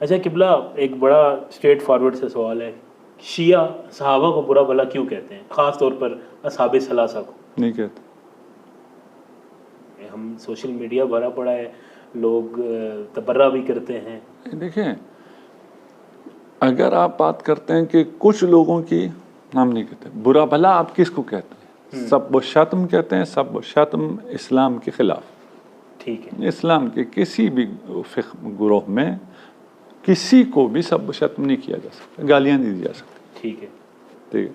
अच्छा किबला, एक बड़ा स्ट्रेट फॉरवर्ड से सवाल है, शिया सहाबा को बुरा भला क्यों कहते हैं, ख़ास तौर पर असहाबे सलासा को? नहीं कहते। हम सोशल मीडिया भरा पड़ा है, लोग तबर्रा भी करते हैं। देखें, अगर आप बात करते हैं कि कुछ लोगों की, हम नहीं कहते बुरा भला, आप किसको कहते हैं? सब व शत्म कहते हैं। सब व शत्म इस्लाम के खिलाफ। ठीक है। इस्लाम के किसी भी गुरोह में किसी को भी सब व शत्म नहीं किया जा सकता, गालियां नहीं दी जा सकती। ठीक है। ठीक है।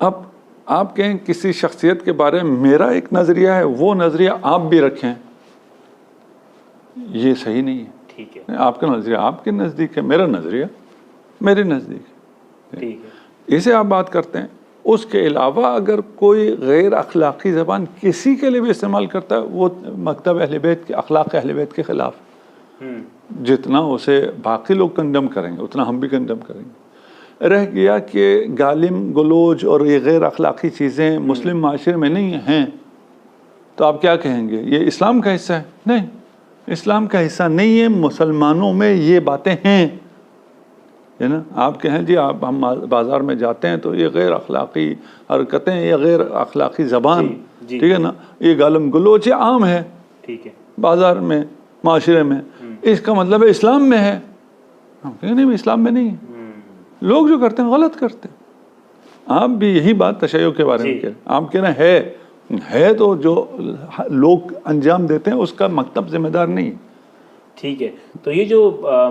अब आप कहें किसी शख्सियत के बारे में मेरा एक नज़रिया है, वो नज़रिया आप भी रखें, ये सही नहीं है। ठीक है। आपका नज़रिया आपके नज़दीक है, मेरा नज़रिया मेरे नज़दीक है। ठीक है। इसे आप बात करते हैं। उसके अलावा अगर कोई गैर अखलाक़ी ज़बान किसी के लिए भी इस्तेमाल करता है, वो मकतब अहले बैत के अखलाक अहले बैत के ख़िलाफ़। जितना उसे बाकी लोग कंडम करेंगे उतना हम भी कंडम करेंगे। रह गया कि गालिम गलोज और ये गैर अखलाक़ी चीज़ें मुस्लिम माशरे में नहीं हैं, तो आप क्या कहेंगे? ये इस्लाम का हिस्सा है? नहीं, इस्लाम का हिस्सा नहीं है। मुसलमानों में ये बातें हैं, है ना। आप कहें जी, आप हम बाज़ार में जाते हैं तो ये गैर अखलाक़ी हरकतें, ये गैर अखलाक़ी ज़बान, ठीक है ना, ये गालिम गलोच, ये आम है। ठीक है। बाज़ार में, माशरे में, इसका मतलब है इस्लाम में है। हम कहेंगे नहीं, इस्लाम में नहीं है। लोग जो करते हैं गलत करते हैं। आप भी यही बात तशय्युअ के बारे में कह रहे हैं। आप कह रहे है तो जो लोग अंजाम देते हैं उसका मकतब जिम्मेदार नहीं। ठीक है। तो ये जो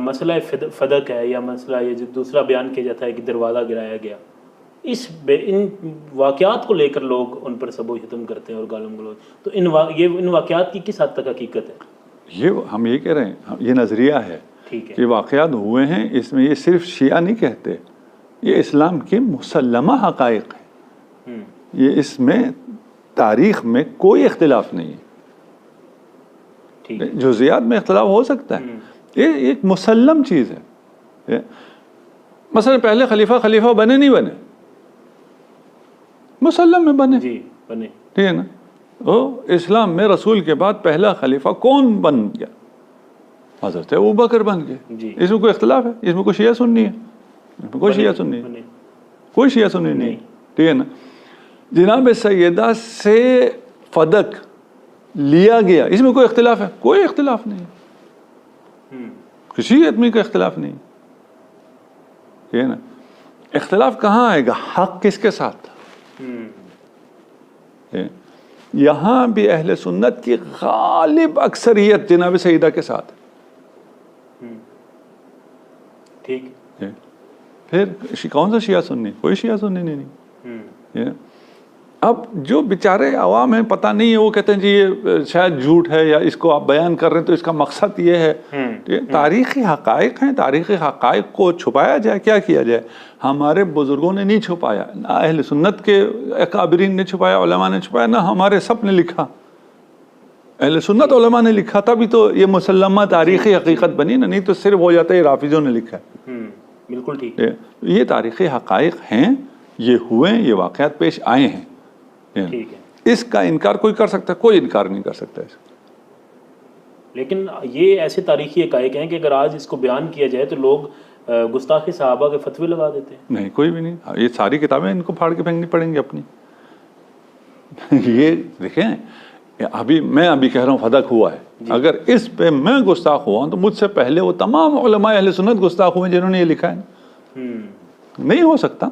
मसला फदक है, या मसला ये जो दूसरा बयान किया जाता है कि दरवाज़ा गिराया गया, इन वाक़यात को लेकर लोग उन पर सबो शतम करते हैं और गालम गलौज, तो इन वाक़यात की किस हद तक हकीकत है? ये हम ये कह रहे हैं, ये नज़रिया है। ठीक है। ये वाक़यात हुए हैं, इसमें ये सिर्फ शिया नहीं कहते, ये इस्लाम के मुसल्लमा हक़ाइक़ है। ये इसमें तारीख़ में कोई इख्तिलाफ नहीं है। ठीक है। जुज़ियात में इख्तिलाफ हो सकता है, ये एक मुसल्लम चीज़ है। मसलन पहले खलीफा बने नहीं बने, मुसल्लम में बने। जी, बने। ठीक है ना। ओ इस्लाम में रसूल के बाद पहला खलीफा कौन बन गया? हज़रत अबू बकर बन गए। इसमें कोई इख्तिलाफ है? इसमें कोई शिया सुन्नी है? इसमें कोई शिया सुन्नी है? कोई शिया सुन्नी नहीं। ठीक है ना। जनाब सैयदा से फदक लिया गया, इसमें कोई इख्तिलाफ है? कोई इख्तिलाफ नहीं, किसी आदमी का इख्तिलाफ नहीं। ठीक है ना। इख्तिलाफ कहाँ आएगा? हक किसके साथ? यहाँ भी अहले सुन्नत की गालिब अक्सरियत जनाब सईदा के साथ। ठीक है। फिर कौन सा शिया सुन्नी? कोई शिया सुन्नी नहीं। अब जो बेचारे अवाम हैं, पता नहीं है, वो कहते हैं जी ये शायद झूठ है, या इसको आप बयान कर रहे हैं तो इसका मकसद ये है। तारीख़ी हक़ाइक़ हैं, तारीख़ी हक़ाइक़ को छुपाया जाए, क्या किया जाए? हमारे बुज़ुर्गों ने नहीं छुपाया, ना अहले सुन्नत के अकाबिरीन ने छुपाया, उलमा ने छुपाया, ना हमारे सब ने लिखा। अहले सुन्नत उलमा ने लिखा, तभी तो ये मुसल्लमा तारीख़ी हकीकत बनी ना, नहीं तो सिर्फ हो जाता है राफिज़ों ने लिखा है। बिल्कुल ठीक है। ये तारीख़ी हक़ाइक़ हैं, ये हुए, ये वाक़यात पेश आए हैं। ठीक है। इसका इनकार कोई कर सकता है? कोई इनकार नहीं कर सकता इसका। लेकिन ये ऐसे तारीख़ी हक़ाइक़ हैं कि अगर आज इसको बयान किया जाए तो लोग गुस्ताख़ी सहाबा के फतवे लगा देते हैं। नहीं, कोई भी नहीं। ये सारी किताबें इनको फाड़ के फेंकनी पड़ेंगी अपनी। ये देखें, मैं अभी कह रहा हूँ फदक हुआ है, अगर इस पे मैं गुस्ताख हुआ तो मुझसे पहले वो तमाम उलमा अहले सुन्नत गुस्ताख हुए जिन्होंने ये लिखा है। नहीं हो सकता।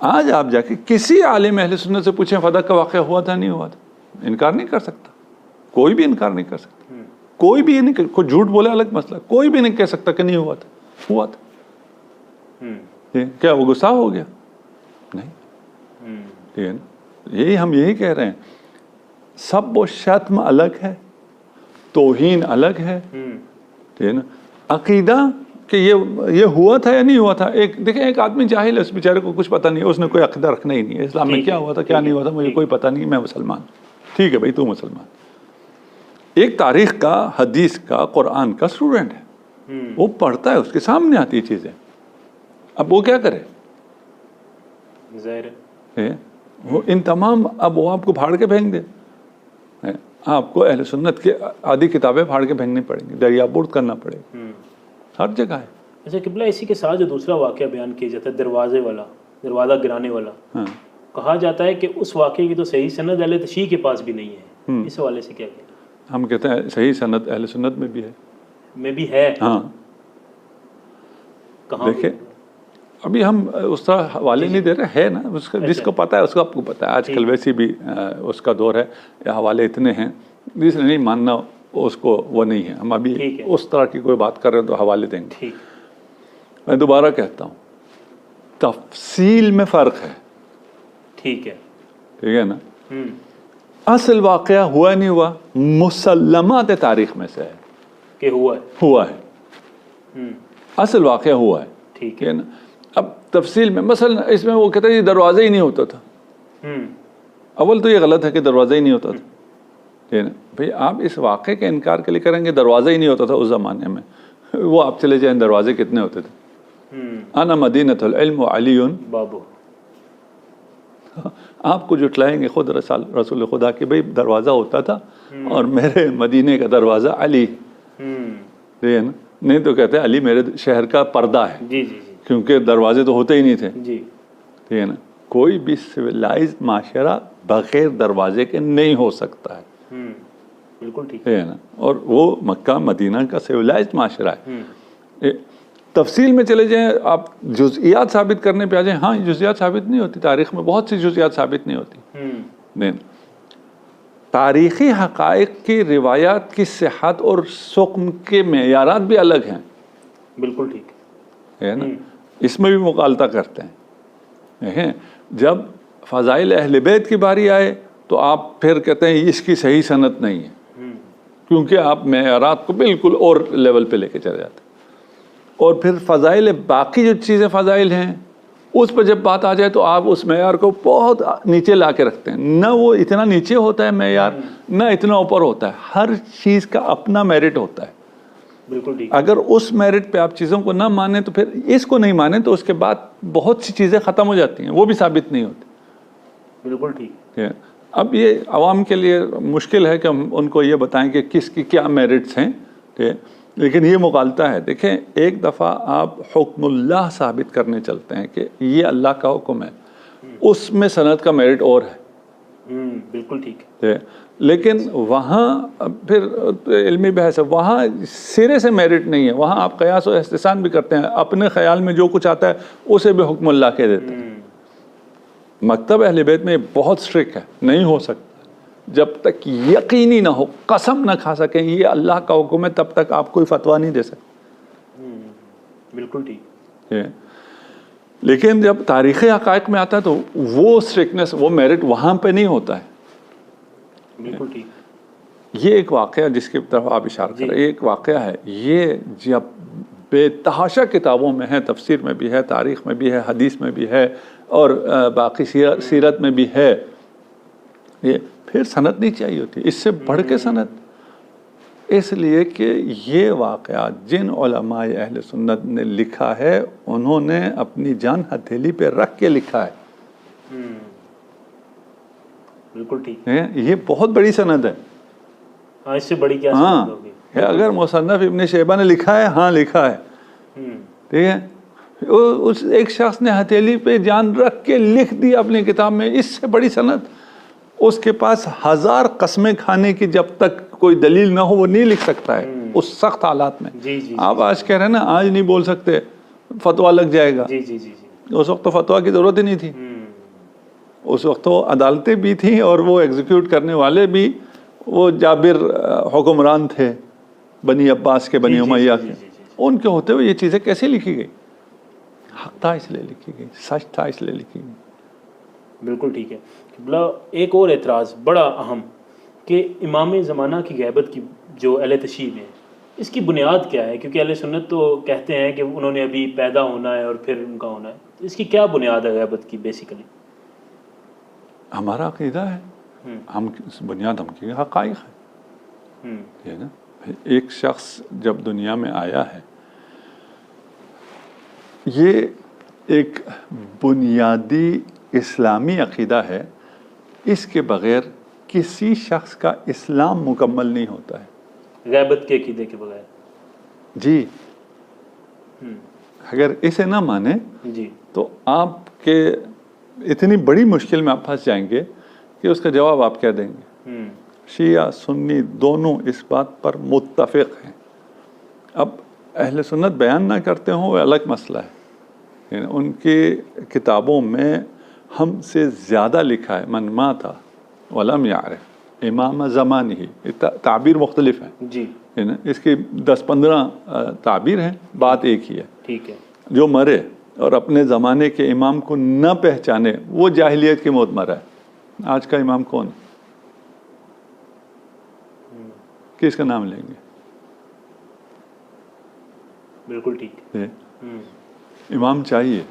आज आप जाके किसी आलिम अहले सुन्नत से पूछें फदक का वाक़या हुआ था नहीं हुआ था, इनकार नहीं कर सकता। कोई भी इनकार नहीं कर सकता। कोई भी ये नहीं, कोई झूठ बोले अलग मसला, कोई भी नहीं कह सकता कि नहीं हुआ था। हुआ था। क्या वो गुस्सा हो गया? नहीं। ठीक है ना। यही हम यही कह रहे हैं, सब वो शत्म अलग है, तौहीन अलग है। ठीक है ना। अकीदा कि ये हुआ था या नहीं हुआ था, देखें एक आदमी जाहिल है, उस बेचारे को कुछ पता नहीं है, उसने कोई अकीदा रखना ही नहीं है इस्लाम में, क्या हुआ था क्या नहीं हुआ था मुझे कोई पता नहीं, मैं मुसलमान। ठीक है भाई, तू मुसलमान। एक तारीख़ का, हदीस का, कुरान का स्टूडेंट है, वो पढ़ता है, उसके सामने आती है चीज़ें, अब वो क्या करे? ज़ाहिर है वो इन तमाम, अब वो आपको फाड़ के फेंक दे। आपको अहले सुन्नत के आधी किताबें फाड़ के फेंकनी पड़ेंगी, दरियाबुर्द करना पड़ेगा, हर जगह है। अच्छा किबला, इसी के साथ जो दूसरा वाक़या बयान किया जाता है दरवाजे वाला, दरवाज़ा गिराने वाला, हाँ। कहा जाता है कि उस वाक़े की तो सही सनद अहले तशरीह के पास भी नहीं है, इस हवाले से क्या कहना? हम कहते हैं सही सनद अहले सुन्नत में भी है। में भी है? हाँ, कहाँ? देखिए अभी हम उसका हवाले नहीं दे रहे, है ना, उसका जिसको पता है उसको आपको पता है। आजकल वैसे भी उसका दौर है, हवाले इतने हैं, जिसने नहीं मानना उसको वो नहीं है। हम अभी उस तरह की कोई बात कर रहे हैं तो हवाले देंगे। ठीक। मैं दोबारा कहता हूँ, तफसील में फ़र्क है। ठीक है, ठीक है ना। असल वाक़या हुआ नहीं हुआ, मुसल्लमात तारीख में से है कि हुआ है। हुआ है, असल वाक़या हुआ है। ठीक है ना। अब तफसील में मसलन इसमें वो कहता है ये दरवाज़ा ही नहीं होता था। अव्वल तो ये गलत है कि दरवाज़ा ही नहीं होता था, ठीक है ना भाई। आप इस वाक़े के इनकार के लिए करेंगे दरवाज़ा ही नहीं होता था उस ज़माने में, वो आप चले जाएं दरवाजे कितने होते थे। आना मदीनतुल इल्म व अलीयुन बाबू। आपको जुटलाएंगे खुद रसूल खुदा कि भाई दरवाज़ा होता था और मेरे मदीने का दरवाज़ा अली, ठीक है ना। नहीं तो कहते अली मेरे शहर का पर्दा है। जी जी जी। क्योंकि दरवाजे तो होते ही नहीं थे जी, ठीक है ना। कोई भी सिविलाइज्ड माशरा बगैर दरवाजे के नहीं हो सकता है। बिल्कुल ठीक है ना। और वो मक्का मदीना का सिविलाइज्ड माशरा है। तफसील में चले जाएं आप, जुज़ियात साबित करने पे आ जाएं, हाँ जुज़ियात साबित नहीं होती, तारीख़ में बहुत सी जुज़ियात साबित नहीं होती। नहीं, तारीख़ी हक़ाइक़ की रिवायात की सेहत और सुक़्म के मेयारात भी अलग हैं। बिल्कुल ठीक है ना। इसमें भी मुकालता करते हैं। देखें, जब फ़ज़ाइल अहले बैत की बारी आए तो आप फिर कहते हैं इसकी सही सनत नहीं है, क्योंकि आप मेयारात को बिल्कुल और लेवल पे लेके चले जाते हैं। और फिर फ़ज़ाइल बाकी जो चीज़ें फ़ज़ाइल हैं उस पर जब बात आ जाए तो आप उस मेयार को बहुत नीचे ला के रखते हैं। न वो इतना नीचे होता है मेयार, न इतना ऊपर होता है। हर चीज़ का अपना मेरिट होता है। बिल्कुल ठीक। अगर उस मेरिट पे आप चीज़ों को ना माने तो फिर इसको नहीं माने तो उसके बाद बहुत सी चीज़ें ख़त्म हो जाती हैं, वो भी साबित नहीं होती। बिल्कुल ठीक है। अब ये आवाम के लिए मुश्किल है कि हम उनको ये बताएं कि किसकी क्या मेरिट्स हैं, ठीक है। लेकिन ये मुगालता है। देखें, एक दफ़ा आप हुक्मुल्लाह साबित करने चलते हैं कि ये अल्लाह का हुक्म है, उसमें सनद का मेरिट और है। बिल्कुल ठीक है। लेकिन वहाँ फिर इल्मी बहस है, वहाँ सिरे से मेरिट नहीं है। वहाँ आप क़यास और इस्तिसान भी करते हैं, अपने ख्याल में जो कुछ आता है उसे भी हुक्मुल्लाह कह देते हैं। मकतब अहले बैत में बहुत स्ट्रिक्ट है, नहीं हो सकता जब तक यकीनी ना हो, कसम ना खा सकें ये अल्लाह का हुक्म है, तब तक आप कोई फतवा नहीं दे सकते। बिल्कुल ठीक है। लेकिन जब तारीख़ी हक़ाइक़ में आता है तो वो स्ट्रिक्टनेस, वो मेरिट वहाँ पे नहीं होता है। बिल्कुल ठीक। ये एक वाक़या जिसकी तरफ आप इशारा कर रहे हैं, एक वाक़या है ये जब बेतहाशा किताबों में है, तफसीर में भी है, तारीख़ में भी है, हदीस में भी है और बाकी सीरत में भी है। ये फिर सनद नहीं चाहिए होती, इससे बढ़ के सनद, इसलिए कि ये वाक़या जिन उलमाए अहले सुन्नत ने लिखा है उन्होंने अपनी जान हथेली पे रख के लिखा है। बिल्कुल ठीक है। ये बहुत बड़ी सनद है। हाँ, इससे बड़ी क्या हाँ, सनद होगी? अगर मुसन्नफ़ इब्न शैबा ने लिखा है, हाँ लिखा है, ठीक है, उस एक शख्स ने हथेली पे जान रख के लिख दी अपनी किताब में, इससे बड़ी सनद। उसके पास 1000 कस्में खाने की जब तक कोई दलील ना हो वो नहीं लिख सकता है उस सख्त हालात में। जी, आप आज कह रहे हैं ना आज नहीं बोल सकते, फतवा लग जाएगा। जी। उस वक्त तो फतवा की ज़रूरत ही नहीं थी। उस वक्त तो अदालतें भी थी और वो एग्जीक्यूट करने वाले भी वो जाबिर हुक्मरान थे बनी अब्बास के, बनी उमैया के। उनके होते हुए ये चीज़ें कैसे लिखी गई? हक था इसलिए लिखी गई, सच था इसलिए लिखी गई। बिल्कुल ठीक है। एक और एतराज़ बड़ा अहम कि इमाम ज़माना की गैबत की जो अहले तशरीह है, इसकी बुनियाद क्या है? क्योंकि अहले सुन्नत तो कहते हैं कि उन्होंने अभी पैदा होना है और फिर उनका होना है, इसकी क्या बुनियाद है गैबत की? बेसिकली हमारा अक़ीदा है, हम बुनियाद हम की हक़ाइक़ है ना। एक शख्स जब दुनिया में आया है, ये एक बुनियादी इस्लामी अक़ीदा है, इसके बग़ैर किसी शख्स का इस्लाम मुकम्मल नहीं होता है। गैबत के अकीदे के बगैर। जी, अगर इसे ना माने जी तो आपके इतनी बड़ी मुश्किल में आप फंस जाएंगे कि उसका जवाब आप क्या देंगे। शिया सुन्नी दोनों इस बात पर मुत्तफिक हैं। अब अहले सुन्नत बयान ना करते हों वो अलग मसला है। उनकी किताबों में हमसे ज़्यादा लिखा है मन माता वलम यारिफ इमाम ज़मानी ही, ताबीर मुख्तलिफ हैं जी, है ना। इसकी 10-15 ताबीर हैं, बात एक ही है। ठीक है। जो मरे और अपने ज़माने के इमाम को न पहचाने वो जाहिलियत की मौत मरा है। आज का इमाम कौन है? किसका नाम लेंगे? बिल्कुल ठीक है। इमाम चाहिए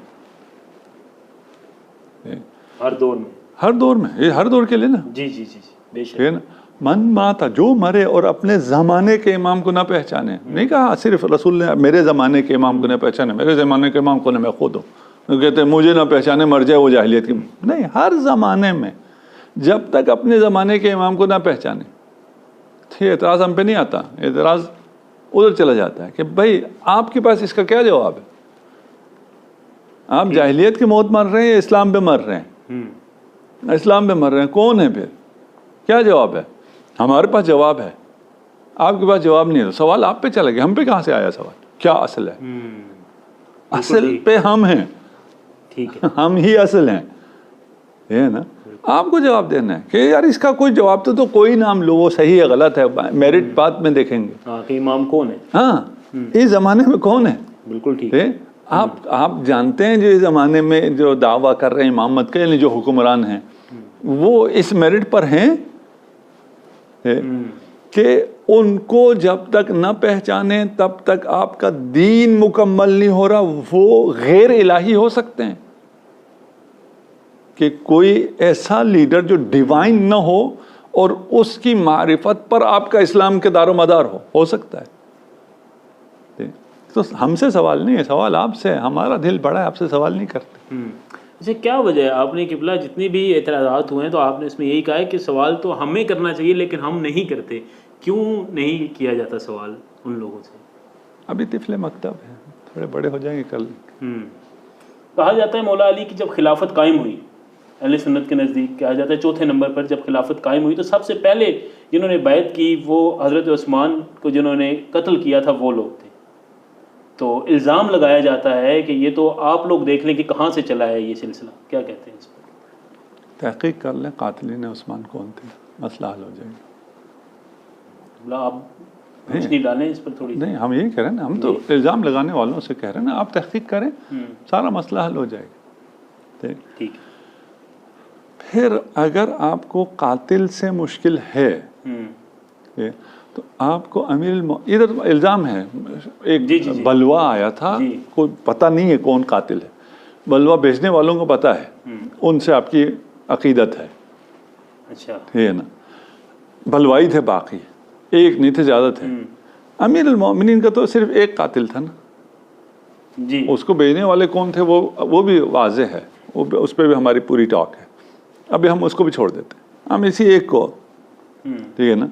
हर दौर में, हर दौर में, ये हर दौर के लिए ना। जी जी जी जी बेशक है ना। मन माता, जो मरे और अपने ज़माने के इमाम को ना पहचाने। नहीं कहा सिर्फ रसूल ने मेरे ज़माने के इमाम को ना पहचाने, मेरे ज़माने के इमाम को ना, मैं खुद हूँ। तो कहते हैं मुझे ना पहचाने मर जाए वो जाहिलियत की। नहीं, हर ज़माने में जब तक अपने ज़माने के इमाम को ना पहचाने, ठीक, एतराज़ हम पे नहीं आता, एतराज़ उधर चला जाता है कि भाई आपके पास इसका क्या जवाब है। आप जाहिलियत की मौत मर रहे हैं, इस्लाम पे मर रहे हैं, इस्लाम पे मर रहे हैं, कौन है फिर? क्या जवाब है? हमारे पास जवाब है, आपके पास जवाब नहीं है। सवाल आप पे चला गया, हम पे कहाँ से आया सवाल? क्या असल है? असल पे हम हैं, ठीक है, हम ही असल हैं, है ना। आपको जवाब देना है कि यार इसका कोई जवाब तो कोई नाम लो, वो सही है गलत है, मेरिट बाद में देखेंगे। हाँ कि इमाम कौन है, हाँ इस ज़माने में कौन है? बिल्कुल ठीक है। आप जानते हैं जो इस ज़माने में जो दावा कर रहे हैं इमामत के, यानी जो हुक्मरान हैं, वो इस मेरिट पर हैं कि उनको जब तक न पहचाने तब तक आपका दीन मुकम्मल नहीं हो रहा। वो गैर इलाही हो सकते हैं कि कोई ऐसा लीडर जो डिवाइन न हो और उसकी मारिफत पर आपका इस्लाम के दारोमदार हो सकता है। तो हमसे सवाल नहीं है, सवाल आपसे है। हमारा दिल बड़ा है, आपसे सवाल नहीं करते। अच्छा, क्या वजह है? आपने किबला जितनी भी एतराज़ात हुए हैं तो आपने इसमें यही कहा है कि सवाल तो हमें करना चाहिए लेकिन हम नहीं करते। क्यों नहीं किया जाता सवाल उन लोगों से? अभी तिफले मकतब है, थोड़े बड़े हो जाएंगे कल। कहा जाता है मौला अली की जब खिलाफत कायम हुई, अहले सुन्नत के नज़दीक कहा जाता है चौथे नंबर पर जब खिलाफत कायम हुई तो सबसे पहले जिन्होंने बैत की वो हज़रत उस्मान को जिन्होंने कत्ल किया था वो लोग थे। तो इल्ज़ाम लगाया जाता है कि ये तो आप लोग देख लें कि कहाँ से चला है ये सिलसिला। क्या कहते हैं इस पर? तहकीक कर लें कातिलीन उस्मान कौन थे, मसला हल हो जाएगा। आप कुछ नहीं डालें इस पर थोड़ी? नहीं, हम यही कह रहे हैं ना, हम तो इल्ज़ाम लगाने वालों से कह रहे हैं ना, आप तहकीक करें, सारा मसला हल हो जाएगा। ठीक। फिर अगर आपको कातिल से मुश्किल है तो आपको इधर इल्ज़ाम है एक जी। बलवा आया था, कोई पता नहीं है कौन कातिल है, बलवा भेजने वालों को पता है, उनसे आपकी अकीदत है। अच्छा, है ना। बलवाई थे, बाकी एक नहीं थे, ज़्यादा थे। अमीरुल मोमिनीन का तो सिर्फ एक कातिल था ना जी। उसको भेजने वाले कौन थे वो भी वाज़े है, उस पर भी हमारी पूरी टॉक है। अभी हम उसको भी छोड़ देते हैं, हम इसी एक को, ठीक है ना,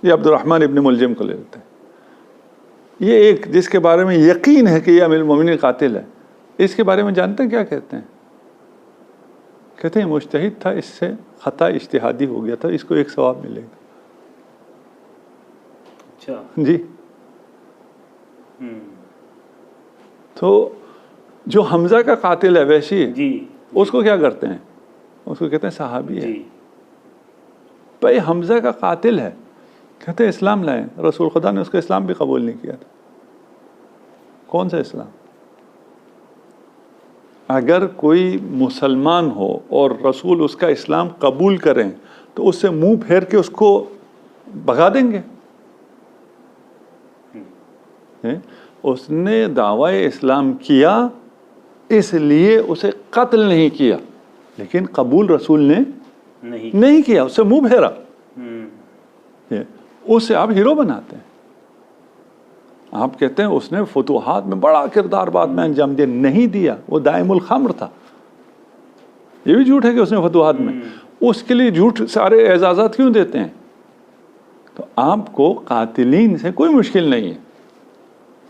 ये अब्दुर्रहमान इब्न मुलजिम को ले लेते हैं। ये एक जिसके बारे में यकीन है कि ये अमीरुल मोमिनीन कातिल है, इसके बारे में जानते हैं क्या कहते हैं? कहते हैं मुज्तहिद था, इससे खता इज्तिहादी हो गया था, इसको एक सवाब मिलेगा। अच्छा जी। तो जो हमजा का कातिल है वैशी जी, उसको क्या करते हैं? उसको कहते हैं सहाबी है। भाई हमजा का कातिल है, कहते हैं इस्लाम लाए, रसूल खुदा ने उसका इस्लाम भी कबूल नहीं किया था। कौन सा इस्लाम? अगर कोई मुसलमान हो और रसूल उसका इस्लाम कबूल करें तो उससे मुंह फेर के उसको भगा देंगे। उसने दावाए इस्लाम किया इसलिए उसे कत्ल नहीं किया, लेकिन कबूल रसूल ने नहीं किया, उससे मुंह फेरा। उससे आप हीरो बनाते हैं, आप कहते हैं उसने फतूहात में बड़ा किरदार बाद में अंजाम दिया, नहीं दिया, वो दाइमुल खम्र था। ये भी झूठ है कि उसने फतूहात में, उसके लिए झूठ सारे एजाज़ात क्यों देते हैं? तो आपको कातिलीन से कोई मुश्किल नहीं है।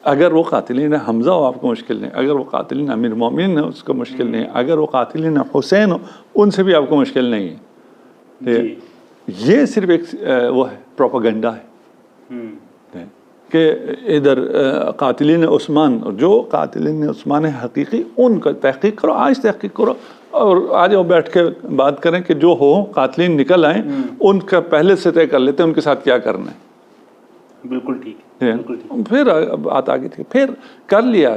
अगर वो कातिलीन हमज़ा हो आपको मुश्किल नहीं, अगर वो कातिलीन अमीर मोमिन है उसको मुश्किल नहीं, अगर वो कातिलीन हुसैन हो उनसे भी आपको मुश्किल नहीं है। ये सिर्फ एक वो है, प्रोपेगेंडा है कि इधर कातिलीन उस्मान, जो कातिलीन उस्मान है हकीकी, उनका तहकीक करो, आज तहकीक करो और आज वो बैठ के बात करें कि जो हो कातिलीन निकल आए उनका पहले से तय कर लेते हैं उनके साथ क्या करना है। बिल्कुल ठीक है, बिल्कुल ठीक। फिर बात आगे थी, फिर कर लिया,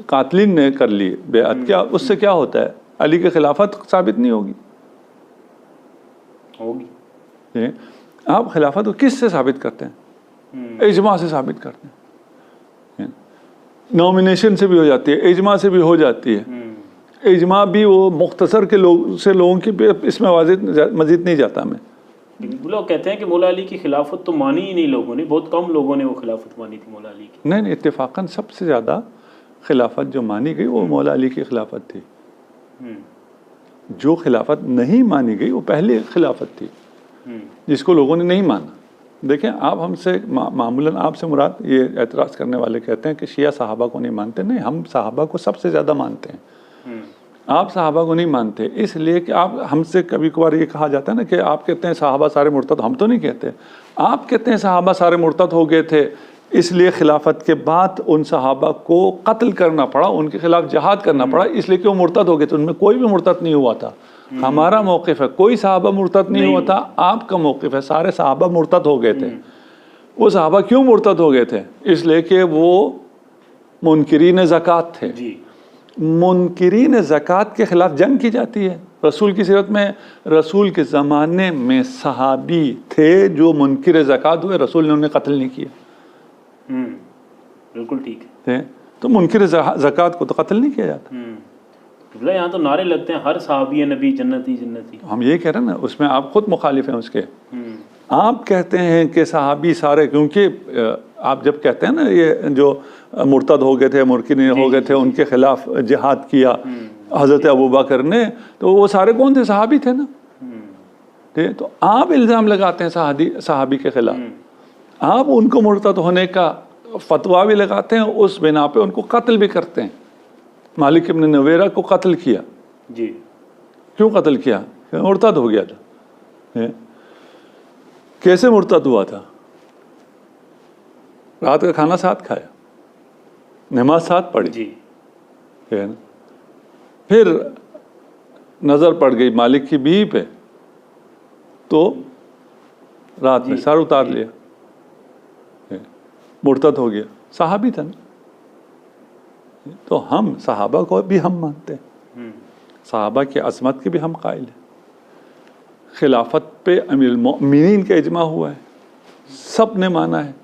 कातिलीन ने कर ली बेअत, क्या उससे क्या होता है? अली की खिलाफत साबित नहीं होगी? होगी। आप खिलाफत को किस से साबित करते हैं? इजमा से साबित करते हैं। नॉमिनेशन से भी हो जाती है, इजमा से भी हो जाती है। इजमा भी वो मुख्तसर के लोगों की, इसमें मजीद नहीं जाता मैं। लोग कहते हैं कि मौला अली की खिलाफत तो मानी ही नहीं लोगों ने, बहुत कम लोगों ने वो खिलाफत मानी थी मौला अली की। नहीं, इत्तेफाकन सबसे ज़्यादा खिलाफत जो मानी गई वो मौला अली की खिलाफत थी। जो खिलाफत नहीं मानी गई वो पहली खिलाफत थी जिसको लोगों ने नहीं माना। देखें, आप हमसे मामूलन आपसे मुराद, ये एतराज़ करने वाले कहते हैं कि शिया सहाबा को नहीं मानते। नहीं, हम सहाबा को सबसे ज़्यादा मानते हैं। आप सहाबा को नहीं मानते इसलिए कि आप हमसे कभी कभार ये कहा जाता है ना कि आप कहते हैं सहाबा सारे मुर्तद, हम तो नहीं कहते। आप कहते हैं सहाबा सारे मुर्तद हो गए थे इसलिए खिलाफत के बाद उन सहाबा को कत्ल करना पड़ा, उनके खिलाफ जहाद करना पड़ा, इसलिए कि वो मुर्तद हो गए थे। उनमें कोई भी मुर्तद नहीं हुआ था। हमारा मौक़िफ़ है कोई सहाबा मुर्तद नहीं हुआ था। आपका मौक़िफ़ है सारे सहाबा मुर्तद हो गए थे। वो सहाबा क्यों मुर्तद हो गए थे? इसलिए कि वो मुनकिरीन ज़कात थे। मुनकिरीन ज़कात के ख़िलाफ़ जंग की जाती है। रसूल की सीरत में रसूल के ज़माने में सहाबी थे जो मुनकिर ज़कात हुए, रसूल ने उन्हें कत्ल नहीं किया। बिल्कुल ठीक है। तो मुनकिर ज़कात को तो कत्ल नहीं किया जाता। यहाँ तो नारे लगते हैं हर सहाबी नबी जन्नती जन्नती। हम ये कह रहे हैं ना, उसमें आप खुद मुखालिफ हैं उसके। आप कहते हैं कि सहाबी सारे, क्योंकि आप जब कहते हैं ना ये जो मुर्तद हो गए थे, मुनकिरीन हो गए थे, उनके खिलाफ जिहाद किया हज़रत अबू बकर ने, तो वो सारे कौन थे? सहाबी थे ना। ठीक, तो आप इल्ज़ाम लगाते हैं सहाबी के खिलाफ, आप उनको मुर्तद होने का फतवा भी लगाते हैं, उस बिना पे उनको कत्ल भी करते हैं। मालिक इब्न नवेरा को कत्ल किया जी। क्यों कत्ल किया? मुर्तद हो गया था। कैसे मुर्तद हुआ था? रात का खाना साथ खाया, नमाज साथ पढ़ी जी, है ना। फिर नज़र पड़ गई मालिक की बीवी पे, तो रात में सर उतार लिया, मुर्तद हो गया। सहाबी था ना। तो हम सहाबा को भी हम मानते हैं, सहाबा की अज़मत के भी हम कायल हैं। खिलाफत पे अमीरुल मोमिनीन का इजमा हुआ है, सब ने माना है।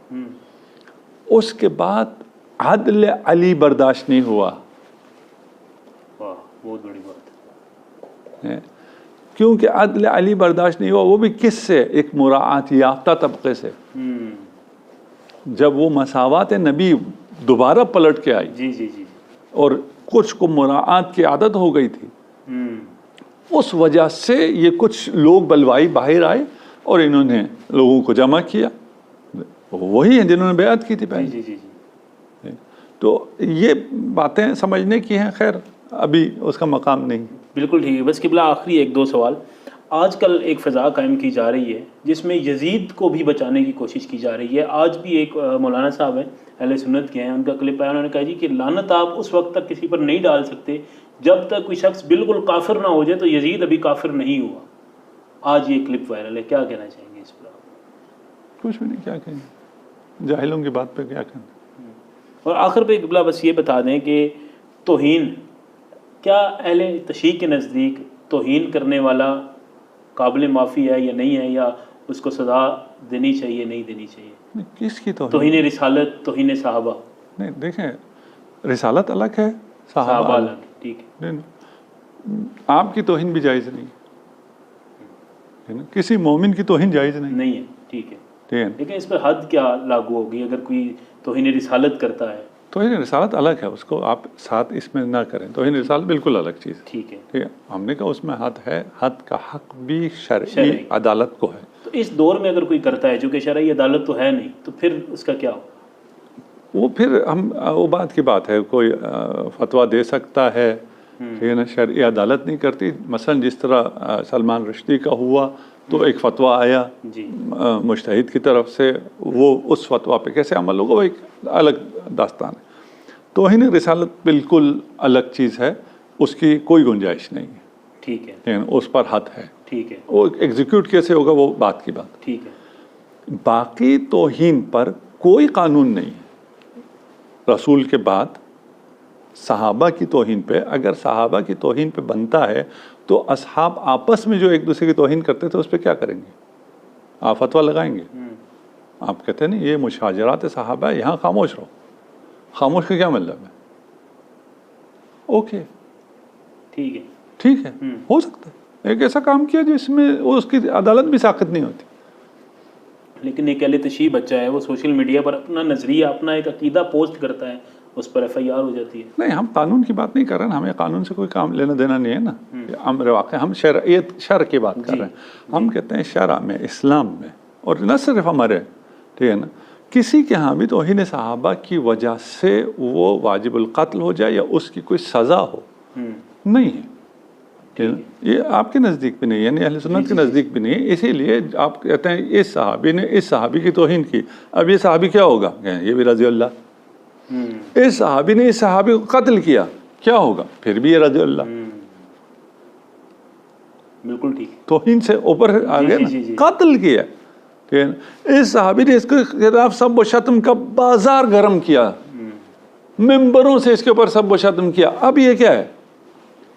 उसके बाद अदल अली बर्दाश्त नहीं हुआ। वाह, बहुत बड़ी बात है। क्योंकि अदल अली बर्दाश्त नहीं हुआ, वो भी किससे? एक मुराआत याफ्ता तबके से। जब वो मसावात नबी दोबारा पलट के आई जी जी जी, और कुछ को मुराआत की आदत हो गई थी, उस वजह से ये कुछ लोग बलवाई बाहर आए और इन्होंने लोगों को जमा किया। वही हैं जिन्होंने बेअत की थी पहले। जी जी जी। तो ये बातें समझने की हैं, खैर अभी उसका मकाम नहीं। बिल्कुल ठीक है। बस किबला आखिरी एक दो सवाल। आजकल एक फ़ज़ा कायम की जा रही है जिसमें यजीद को भी बचाने की कोशिश की जा रही है। आज भी एक मौलाना साहब हैं, अहले सुन्नत के हैं, उनका क्लिप आया, उन्होंने कहा जी कि लानत आप उस वक्त तक किसी पर नहीं डाल सकते जब तक कोई शख्स बिल्कुल काफिर ना हो जाए। तो यजीद अभी काफिर नहीं हुआ। आज ये क्लिप वायरल है, क्या कहना चाहेंगे इस पर? कुछ भी नहीं, क्या कहेंगे, जाहिलों की बात पे क्या कहना। और आखिर पे किबला बस ये बता दें कि तौहीन, क्या अहले तशरीक़ के नज़दीक तौहीन करने वाला काबिल माफ़ी है या नहीं है, या उसको सज़ा देनी चाहिए नहीं देनी चाहिए? किसकी तौहीन रिसालत, तौहीन सहाबा? नहीं, देखें रिसालत अलग है, सहाबा अलग, ठीक है। आपकी तौहीन भी जायज़ नहीं है ना, किसी मोमिन की तौहीन जायज़ नहीं है, ठीक है। ठीक है। लेकिन इस पर हद क्या लागू होगी? अगर कोई तौहीन रिसालत करता है तौहीन रिसालत अलग है, उसको आप साथ इसमें ना करें। तौहीन रिसालत बिल्कुल अलग चीज़ है। ठीक है। ठीक है, हमने कहा उसमें हद है, हद का हक भी शरई अदालत को है। तो इस दौर में अगर कोई करता है, जो कि शरई अदालत तो है नहीं, तो फिर उसका क्या हो? वो फिर हम वो बात की बात है, कोई फतवा दे सकता है, ठीक है ना, शरई अदालत नहीं करती। मसलन जिस तरह सलमान रुश्दी का हुआ तो एक फतवा आया जी। मुज्तहिद की तरफ से, वो उस फतवा पे कैसे अमल होगा वो एक अलग दास्तान है। तौहीन रिसालत बिल्कुल अलग चीज़ है, उसकी कोई गुंजाइश नहीं है। ठीक है। ठीक है, उस पर हद है। ठीक है। वो एग्जीक्यूट कैसे होगा वो बात की बात। ठीक है। बाकी तौहीन पर कोई कानून नहीं है। रसूल के बाद सहाबा की तौहीन पे, अगर सहाबा की तौहीन पे बनता है तो असहाब आपस में जो एक दूसरे की तौहीन करते थे उस पर क्या करेंगे? आप फतवा लगाएंगे? आप कहते हैं नहीं ये मुशाजरात सहाबा है, यहाँ खामोश रहो। खामोश का क्या मतलब है? ओके ठीक है। ठीक है, हो सकता है एक ऐसा काम किया जिसमें वो उसकी अदालत भी साक़ित नहीं होती। लेकिन एक अहले तशरीह बच्चा है, वो सोशल मीडिया पर अपना नज़रिया, अपना एक अकीदा पोस्ट करता है, उस पर FIR हो जाती है। नहीं, हम कानून की बात नहीं कर रहे हैं, हमें कानून से कोई काम लेना देना नहीं है ना। अमर वाक़ हम शरईयत शर की बात कर रहे हैं। हम कहते हैं शरा में, इस्लाम में, और न सिर्फ हमारे, ठीक है ना, किसी के यहाँ भी तौहीन सहाबा की वजह से वो वाजिबुल क़त्ल हो जाए या उसकी कोई सज़ा हो, नहीं है। ये आपके नज़दीक भी नहीं है, यानी अहले सुन्नत के नज़दीक भी नहीं है। इसीलिए आप कहते हैं इस सहाबी ने इस सहाबी की तौहीन की, अब ये सहाबी क्या होगा? ये भी रज़ी अल्लाह। इस सहाबी ने इस सहाबी को कत्ल किया, क्या होगा? फिर भी ये रज़ी अल्लाह। बिल्कुल ठीक। तौहीन से ऊपर आ गया ना, कत्ल किया, ठीक है ना। इस सहाबी ने इसके खिलाफ सब व शत्म का बाजार गर्म किया, मिंबरों से इसके ऊपर सब व शत्म किया, अब ये क्या है?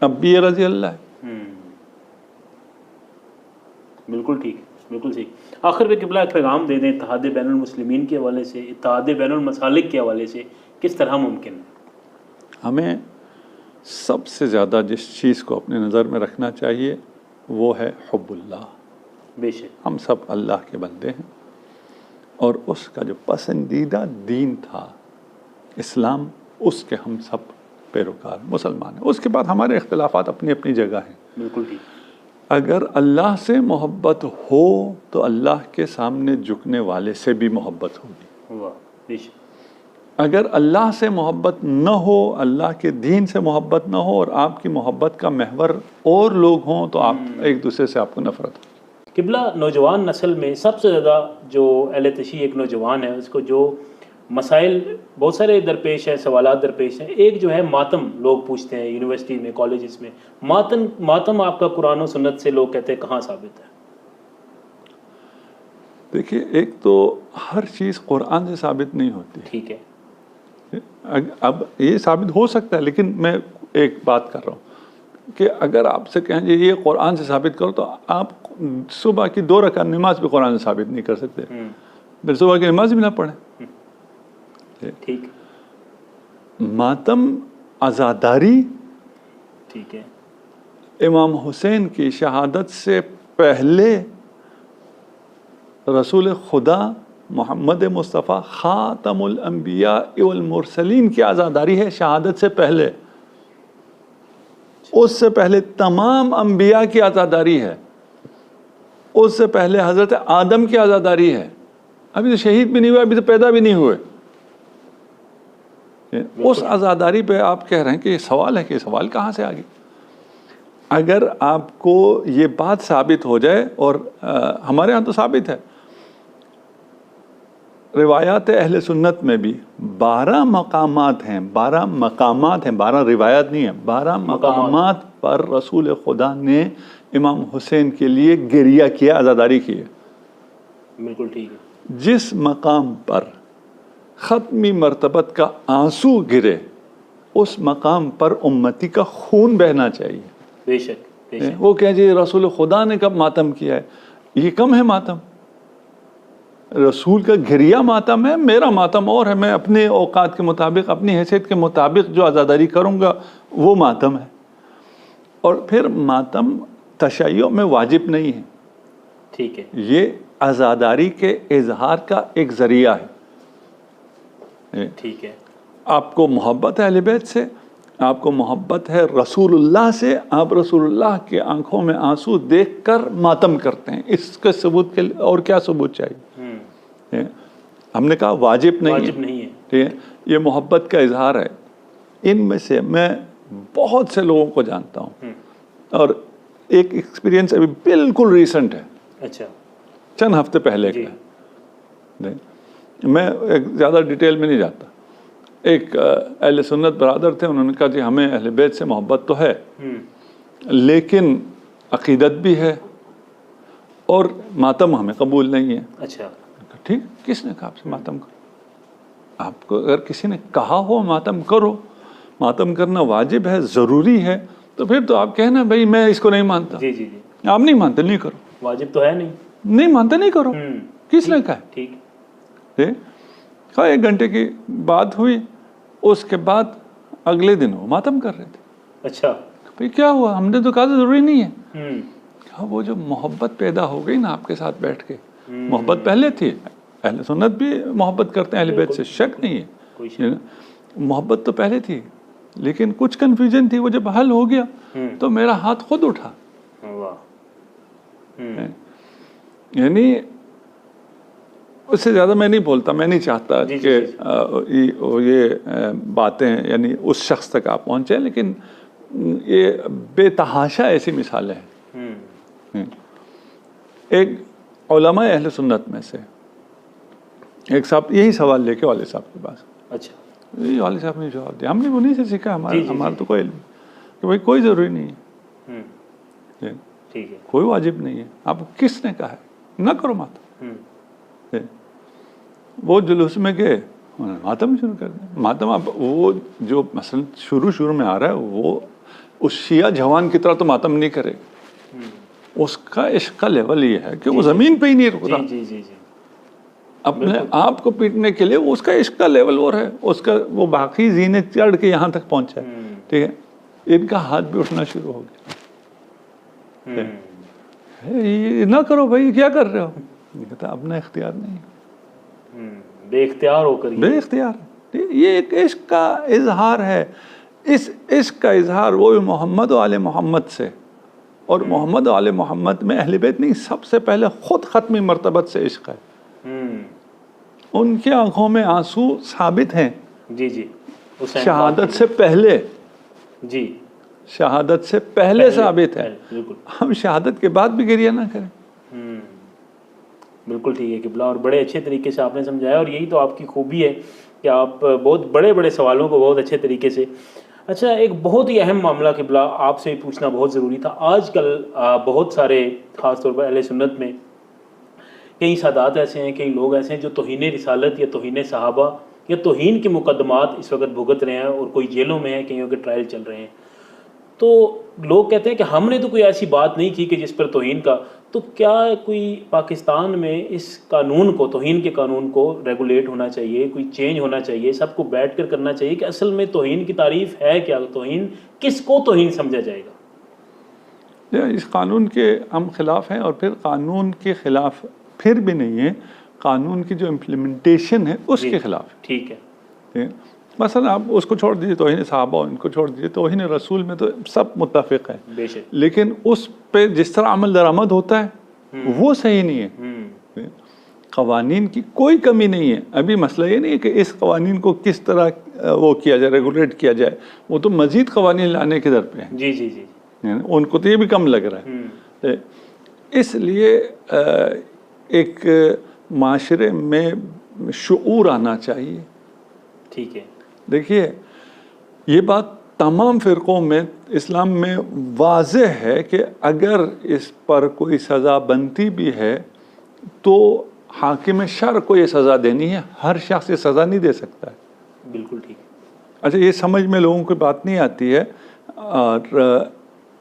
अब भी ये रज़ी अल्लाह है। बिल्कुल ठीक, बिल्कुल सही। आखिर में किबला एक पैगाम दे दें इत्तेहाद बैनुल मुस्लिमीन के हवाले से, इत्तेहाद बैनुल मसालिक के हवाले से, किस तरह मुमकिन है? हमें सबसे ज़्यादा जिस चीज़ को अपने नज़र में रखना चाहिए वो है हुब्बुल्लाह। बेशक हम सब अल्लाह के बंदे हैं और उसका जो पसंदीदा दीन था इस्लाम, उसके हम सब पैरोकार मुसलमान हैं। उसके बाद हमारे इख्तिलाफात अपनी अपनी जगह हैं। बिल्कुल ठीक। अगर अल्लाह से मोहब्बत हो तो अल्लाह के सामने झुकने वाले से भी मोहब्बत होगी। वाह, बेशक। अगर अल्लाह से मोहब्बत न हो, अल्लाह के दीन से मोहब्बत न हो और आपकी मोहब्बत का महवर और लोग हों तो आप एक दूसरे से आपको नफरत हो। किबला नौजवान नस्ल में सबसे ज़्यादा जो अहले तशरीह एक नौजवान है, उसको जो मसाइल बहुत सारे दरपेश हैं, सवालात दरपेश हैं। एक जो है मातम, लोग पूछते हैं यूनिवर्सिटी में, कॉलेजेस में, मातम आपका कुरान और सुन्नत से लोग कहते हैं कहाँ साबित है? देखिए, एक तो हर चीज़ कुरान से साबित नहीं होती। ठीक है। अब ये साबित हो सकता है, लेकिन मैं एक बात कर रहा हूँ कि अगर आपसे कहें ये कुरान से साबित करो तो आप सुबह की 2 रकात नमाज भी कुरान से साबित नहीं कर सकते, फिर सुबह की नमाज भी ना पढ़ें। ठीक। मातम आज़ादारी, ठीक है, इमाम हुसैन की शहादत से पहले रसूल खुदा मोहम्मद मुस्तफ़ा ख़ातमुल अंबिया वल मुरसलीन की आज़ादारी है। शहादत से पहले, उससे पहले तमाम अंबिया की आज़ादारी है, उससे पहले हज़रत आदम की आज़ादारी है। अभी तो शहीद भी नहीं हुए, अभी तो पैदा भी नहीं हुए। उस आज़ादारी पे आप कह रहे हैं कि ये सवाल है, कि सवाल कहाँ से आ गया? अगर आपको ये बात साबित हो जाए, और हमारे यहाँ तो साबित है, रिवायात अहले सुन्नत में भी 12 मकामात हैं, 12 मकामात हैं, 12 रिवायात नहीं है, 12 मकामात पर रसूल खुदा ने इमाम हुसैन के लिए गिरिया किया, आज़ादारी की है। बिल्कुल ठीक है। जिस मकाम पर ख़त्मी मर्तबत का आंसू गिरे, उस मकाम पर उम्मती का खून बहना चाहिए। बेशक, बेशक। वो कह जी रसूल खुदा ने कब मातम किया है, ये कम है मातम। रसूल का घिरिया मातम है, मेरा मातम और है। मैं अपने औकात के मुताबिक, अपनी हैसियत के मुताबिक जो आज़ादारी करूँगा वो मातम है। और फिर मातम तशय्यो में वाजिब नहीं है। ठीक है। ये आज़ादारी के इजहार का एक ज़रिया है। ठीक है। आपको मोहब्बत है अहले बैत से, आपको मोहब्बत है रसूलुल्लाह से, आप रसूलुल्लाह के आंखों में आंसू देखकर मातम करते हैं। इसके सबूत के और क्या सबूत चाहिए? हमने कहा वाजिब नहीं है, ठीक है, ये मोहब्बत का इजहार है। इनमें से मैं बहुत से लोगों को जानता हूँ और एक एक्सपीरियंस अभी बिल्कुल रीसेंट है, अच्छा, चंद हफ्ते पहले का है। मैं ज़्यादा डिटेल में नहीं जाता। एक अहले सुन्नत बरादर थे, उन्होंने कहा जी हमें अहले बैत से मोहब्बत तो है लेकिन अकीदत भी है और मातम हमें कबूल नहीं है। अच्छा, ठीक, किसने कहा आपसे मातम करो? आपको अगर किसी ने कहा हो मातम करो, मातम करना वाजिब है, ज़रूरी है, तो फिर तो आप कहना भाई मैं इसको नहीं मानता। जी जी जी, आप नहीं मानते, नहीं करो। वाजिब तो है नहीं, नहीं मानते, नहीं करो। किसने कहा? ठीक, हाँ, 1 घंटे की बात हुई, उसके बाद अगले दिन वो मातम कर रहे थे। अच्छा, भाई क्या हुआ? हमने तो कहा था ज़रूरी नहीं है। हाँ, वो जो मोहब्बत पैदा हो गई ना आपके साथ बैठ के, मोहब्बत पहले थी। अहले सुन्नत भी मोहब्बत करते हैं अहले बैत से, शक नहीं है, मोहब्बत तो पहले थी, लेकिन कुछ कन्फ्यूजन थी। वो जब हल हो गया तो मेरा हाथ खुद उठा। यानी उससे ज़्यादा मैं नहीं बोलता, मैं नहीं चाहता कि ये बातें यानी उस शख्स तक आप पहुँचे, लेकिन ये बेतहाशा ऐसी मिसालें हैं। एक उलमा अहले सुन्नत में से एक साहब यही सवाल लेके वाले साहब के पास, अच्छा, ये वाले साहब ने जवाब दिया, हमने उन्हीं से सीखा, हमारा तो कोई कि भाई कोई ज़रूरी नहीं है, ठीक है, कोई वाजिब नहीं है। आपको किसने कहा है ना करो मातम? वो जुलूस में गए, उन्होंने मातम शुरू कर दिया। मातम अब वो जो मसलन शुरू में आ रहा है, वो उस शिया जवान की तरह तो मातम नहीं करेगा। उसका इश्क का लेवल ये है कि वो ज़मीन पे ही नहीं रुक रहा। जी जी जी, अपने आप को पीटने के लिए उसका इश्क का लेवल और है, उसका वो बाकी जीने चढ़ के यहाँ तक पहुँचा है, ठीक है। इनका हाथ भी उठना शुरू हो गया। ये ना करो भाई, क्या कर रहे हो? ये कहता अपना इख्तियार नहीं, बेइख्तियार होकर, बेइख्तियार। ये एक इश्क का इजहार है। इस इश्क का इजहार वो भी मोहम्मद व आले मोहम्मद से, और मोहम्मद व आले मोहम्मद में अहले बैत नहीं, सबसे पहले खुद ख़त्मी मर्तबत से इश्क है। उनकी आंखों में आंसू साबित हैं, जी जी, शहादत से पहले, जी, शहादत से पहले साबित है। बिल्कुल, हम शहादत के बाद भी गिरिया ना करें। बिल्कुल ठीक है किबला, और बड़े अच्छे तरीके से आपने समझाया, और यही तो आपकी खूबी है कि आप बहुत बड़े बड़े सवालों को बहुत अच्छे तरीके से। अच्छा, एक बहुत ही अहम मामला किबला आपसे पूछना बहुत ज़रूरी था। आजकल बहुत सारे ख़ास तौर पर अहले सुन्नत में कई सादात ऐसे हैं, कई लोग ऐसे हैं जो तौहीन रिसालत या तौहीन सहाबा या तौहीन के मुकदमात इस वक्त भुगत रहे हैं, और कोई जेलों में है, कईयों के ट्रायल चल रहे हैं। तो लोग कहते हैं कि हमने तो कोई ऐसी बात नहीं की कि जिस पर तौहीन का, तो क्या कोई पाकिस्तान में इस कानून को, तौहीन के कानून को रेगुलेट होना चाहिए, कोई चेंज होना चाहिए, सबको बैठ कर करना चाहिए कि असल में तौहीन की तारीफ़ है क्या, तौहीन किसको तौहीन समझा जाएगा? इस कानून के हम खिलाफ हैं, और फिर कानून के खिलाफ फिर भी नहीं है, कानून की जो इम्प्लीमेंटेशन है उसके खिलाफ। ठीक है, मसलन आप उसको छोड़ दीजिए, तौहीन सहाबा इनको छोड़ दीजिए, तौहीन रसूल में तो सब मुत्तफ़िक़ है, बेशक, लेकिन उस पे जिस तरह अमल दरामद होता है वो सही नहीं है। क़वानीन की कोई कमी नहीं है। अभी मसला ये नहीं है कि इस क़वानीन को किस तरह वो किया जाए, रेगुलेट किया जाए, वो तो मज़ीद क़वानीन लाने के दर पे है। जी जी जी, उनको तो ये भी कम लग रहा है। इसलिए एक माशरे में शुऊर आना चाहिए। ठीक है, देखिए, ये बात तमाम फ़िरक़ों में, इस्लाम में वाज़ेह है कि अगर इस पर कोई सज़ा बनती भी है तो हाकिम शर को ये सज़ा देनी है, हर शख्स ये सज़ा नहीं दे सकता है। बिल्कुल ठीक। अच्छा, ये समझ में लोगों को बात नहीं आती है, और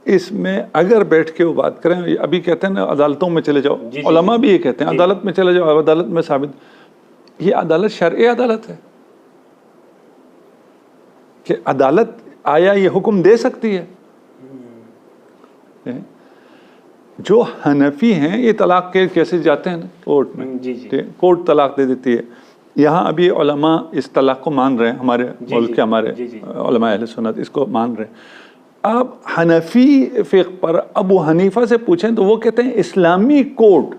इसमें अगर बैठ के वो बात करें, अभी कहते हैं ना अदालतों में चले जाओ, उलमा भी ये कहते हैं अदालत में चले जाओ, अदालत में साबित, ये अदालत शरई अदालत है कि अदालत आया ये हुक्म दे सकती है। जो हनफी हैं ये तलाक के केसेस जाते हैं ना कोर्ट में, जी जी, कोर्ट तलाक दे देती है, यहाँ अभी उलमा इस तलाक को मान रहे हैं, हमारे मुल्क के हमारे जी। उलमा अहले सुन्नत इसको मान रहे हैं। आप हनफी फ़िक़्ह पर अबू हनीफा से पूछें तो वो कहते हैं इस्लामी कोड,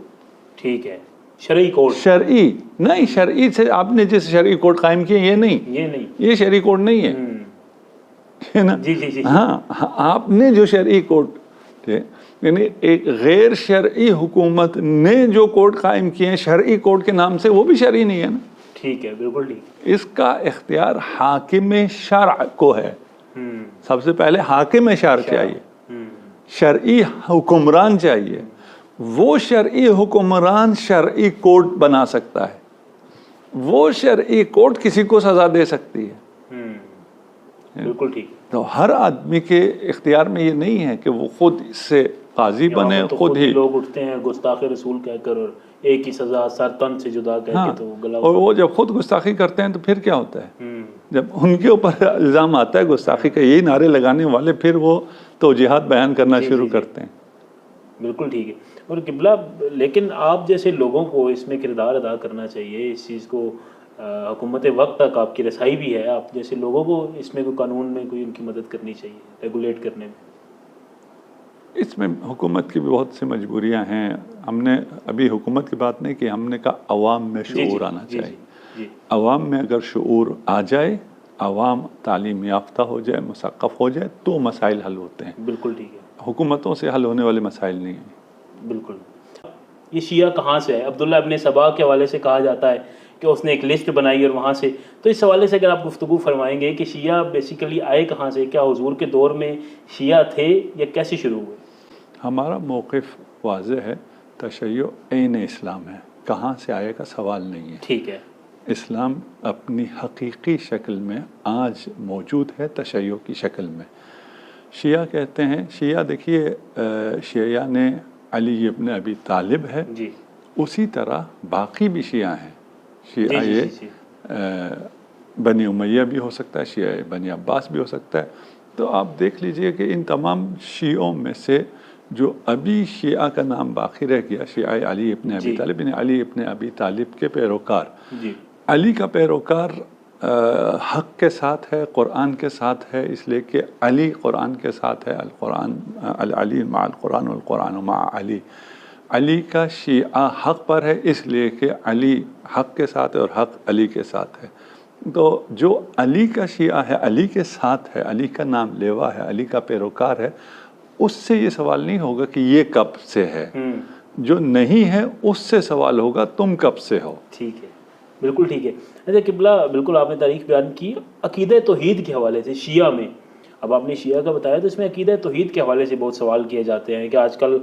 ठीक है, शरई कोड, शरई नहीं, शरई से आपने जिस शरई कोड कायम किए ये नहीं, ये शरई कोड नहीं है, है ना। जी। हाँ, आपने जो शरई कोड थे, यानी एक गैर शरई हुकूमत ने जो कोड कायम किए हैं शरई कोड के नाम से, वो भी शरई नहीं है ना। ठीक है, बिल्कुल ठीक। इसका इख्तियार हाकिम शरअ को है। सबसे पहले हाकिम शरअ चाहिए, शरई हुक्मरान चाहिए। वो शरई हुक्मरान शरई कोड बना सकता है, वो शरई कोड किसी को सजा दे सकती है। बिल्कुल ठीक। तो हर आदमी के इख्तियार में ये नहीं है कि वो खुद इससे काजी बने, तो खुद ही लोग उठते हैं गुस्ताखे रसूल कहकर और एक ही सजा सर तन से जुदा कह के, तो गला, और वो जब खुद गुस्ताखी करते हैं तो फिर क्या होता है, जब उनके ऊपर इल्ज़ाम आता है गुस्ताखी का, यही नारे लगाने वाले फिर वो तौजीहात बयान करना शुरू करते हैं। बिल्कुल ठीक है। और किबला, लेकिन आप जैसे लोगों को इसमें किरदार अदा करना चाहिए, इस चीज़ को हुकूमत वक्त तक आपकी रसाई भी है, आप जैसे लोगों को इसमें कोई कानून में कोई उनकी मदद करनी चाहिए रेगुलेट करने में। इसमें हुकूमत की भी बहुत सी मजबूरियां हैं। हमने अभी हुकूमत की बात नहीं की, हमने कहा अवाम में शऊर आना चाहिए। अवाम में अगर शऊर आ जाए, अवाम तालीम याफ्ता हो जाए, मुसक़्क़फ़ हो जाए, तो मसाइल हल होते हैं। बिल्कुल ठीक है। हुकूमतों से हल होने वाले मसाइल नहीं हैं। बिल्कुल। ये शिया कहाँ से है? अब्दुल्ला इब्न सबा के हवाले से कहा जाता है कि उसने एक लिस्ट बनाई और वहाँ से, तो इस हवाले से अगर आप गुफ्तगू फरमाएंगे कि शिया बेसिकली आए कहाँ से, क्या हुजूर के दौर में शिया थे या कैसे शुरू हुए? हमारा मौक़िफ़ वाज़ेह है, तशय्यो ऐन इस्लाम है, कहाँ से आए का सवाल नहीं है। ठीक है। इस्लाम अपनी हकीकी शक्ल में आज मौजूद है, तशय्यो की शक्ल में। शिया कहते हैं, शिया देखिए, शिया ने अली इब्न अबी तालिब है जी, उसी तरह बाकी भी शिया हैं। शिया ये बनी उमैया भी हो सकता है, शिया बनी अब्बास भी हो सकता है। तो आप देख लीजिए कि इन तमाम शियों में से जो अभी शिया का नाम बाकी रह गया, शिया अली इब्न अबी तालिब, यानी अली इब्न अबी तालिब के पैरोकार। अली का पैरोकार हक़ के साथ है, क़ुरान के साथ है, इसलिए कि अली क़ुरान के साथ है। अल क़ुरान अली माअल क़ुरान वल क़ुरान मा अली। अली का शिया हक़ पर है, इसलिए कि अली हक़ के साथ है और हक़ अली के साथ है। तो जो अली का शिया है, अली के साथ है, अली का नाम लेवा है, अली का पैरोकार है, उससे ये सवाल नहीं होगा कि ये कब से है। जो नहीं है उससे सवाल होगा तुम कब से हो। ठीक है, बिल्कुल ठीक है। अच्छा किबला, बिल्कुल आपने तारीख बयान की अकीदे तौहीद के हवाले से शिया में। अब आपने शिया का बताया, तो इसमें अकीदे तौहीद के हवाले से बहुत सवाल किए जाते हैं कि आजकल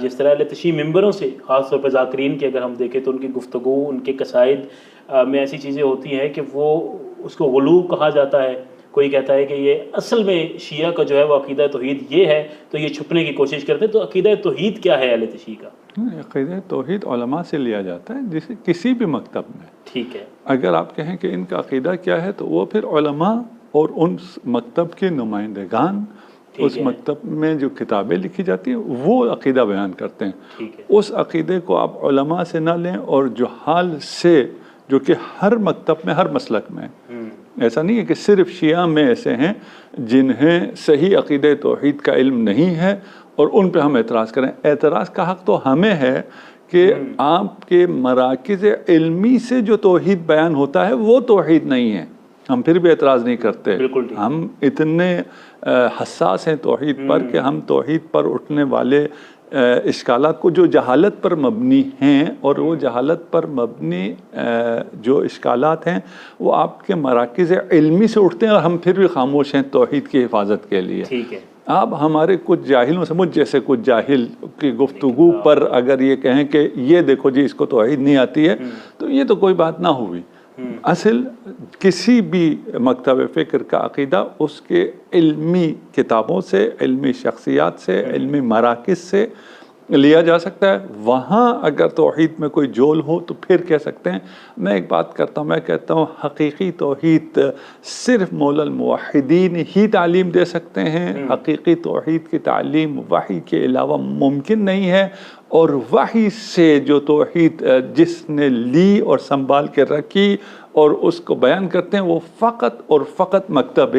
जिस तरह तशी मिंबरों से ख़ास तौर पर ज़ाकिरीन की अगर हम देखें तो उनकी गुफ्तगू, उनके कसाइद में ऐसी चीज़ें होती हैं कि वो उसको गुलू कहा जाता है। कोई कहता है कि ये असल में शिया का जो है वो अकीदा तौहीद ये है, तो ये छुपने की कोशिश करते हैं। तो अकीदा तौहीद क्या है अहले तशी का? अक़ीदा तौहीद उलमा से लिया जाता है, जिसे किसी भी मकतब में। ठीक है। अगर आप कहें कि इनका अक़ीदा क्या है, तो वो फिर उलमा और उन मकतब के नुमाइंदेगान, उस मकतब में जो किताबें लिखी जाती हैं वो अक़ीदा बयान करते हैं। ठीक है। उस अक़ीदे को आप उलमा से ना लें और जुहाल से, जो कि हर मकतब में, हर मसलक में। ऐसा नहीं है कि सिर्फ शिया में ऐसे हैं जिन्हें सही अक़ीदे तौहीद का इल्म नहीं है और उन पे हम एतराज़ करें। एतराज़ का हक़ तो हमें है कि आपके मराकिज़ इल्मी से जो तौहीद बयान होता है वो तौहीद नहीं है, हम फिर भी एतराज़ नहीं करते। हम इतने हसास हैं तौहीद पर कि हम तौहीद पर उठने वाले इश्कालात को, जो जहालत पर मबनी हैं, और वो जहालत पर मबनी जो इश्कालात हैं वो आपके मराकिज़ इल्मी से उठते हैं और हम फिर भी खामोश हैं तौहीद की हिफाजत के लिए। ठीक है। आप हमारे कुछ जाहिलों से, मुझ जैसे कुछ जाहिल की गुफ्तगू पर अगर ये कहें कि ये देखो जी इसको तौहीद नहीं आती है, तो ये तो कोई बात ना हुई। असल किसी भी मकतब फ़िक्र का अक़ीदा उसके इल्मी किताबों से, इल्मी शख्सियात से, इल्मी मराकिज़ से लिया जा सकता है। वहाँ अगर तौहीद में कोई जोल हो तो फिर कह सकते हैं। मैं एक बात करता हूँ, मैं कहता हूँ हकीकी तौहीद सिर्फ मौलल मुवहिदीन ही तालीम दे सकते हैं। हकीकी तौहीद की तालीम वही के अलावा मुमकिन नहीं है, और वही से जो तौहीद जिसने ली और संभाल के रखी और उसको बयान करते हैं वो फ़कत और फ़कत मकतब